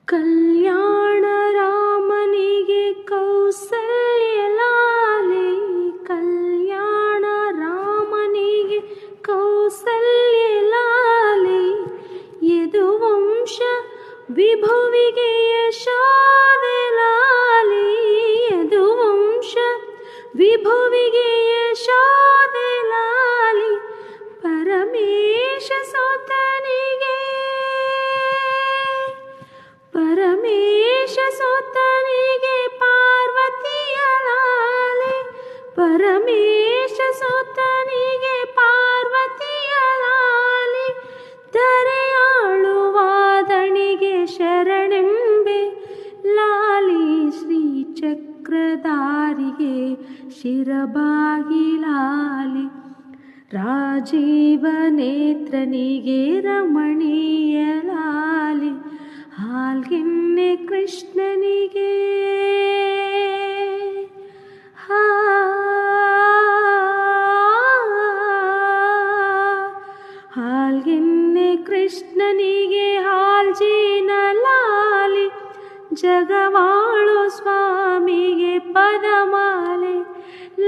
ಕಲ್ಯಾಣ ರಾಮನಿಗೆ ಕೌಸಲ್ಯ ಲಾಲಿ, ಕಲ್ಯಾಣ ರಾಮನಿಗೆ ಕೌಸಲ್ಯ ಲಾಲಿ, ಯದುವಂಶ ವಿಭುವಿಗೆ ಯಶೋದೆ ಲಾಲಿ, ಯದುವಂಶ ವಿಭುವಿಗೆ ಯಶೋದೆ ಲಾಲಿ, ಪರಮೇಶ ಸುತನಿಗೆ ಪರಮೇಶ ಸುತನಿಗೆ ಪಾರ್ವತಿಯ ಲಾಲಿ, ಪರಮೇಶ ಸುತನಿಗೆ ಪಾರ್ವತಿಯ ಲಾಲಿ, ಧರೆಯಾಳುವಾದಣಿಗೆ ಶರಣೆಂಬೆ ಲಾಲಿ, ಶ್ರೀ ಚಕ್ರಧಾರಿಗೆ ಶಿರಬಾಗಿ ಲಾಲಿ, ರಾಜೀವ ನೇತ್ರನಿಗೆ ರಮಣೀಯ ಲಾಲಿ, ಹಾಲ್ಗೆನ್ನೆ ಕೃಷ್ಣನಿಗೆ ಹಾಲ್ಗೆನ್ನೆ ಕೃಷ್ಣನಿಗೆ ಹಾಲ್ಜೀನ ಲಾಲಿ, ಜಗವಾಳು ಸ್ವಾಮಿಗೆ ಪದಮಾಲೆ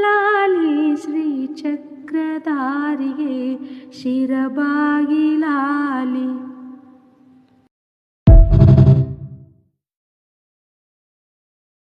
ಲಾಲಿ, ಶ್ರೀ ಚಕ್ರಧಾರಿಗೆ ಶಿರಬಾಗಿ ಲಾಲಿ.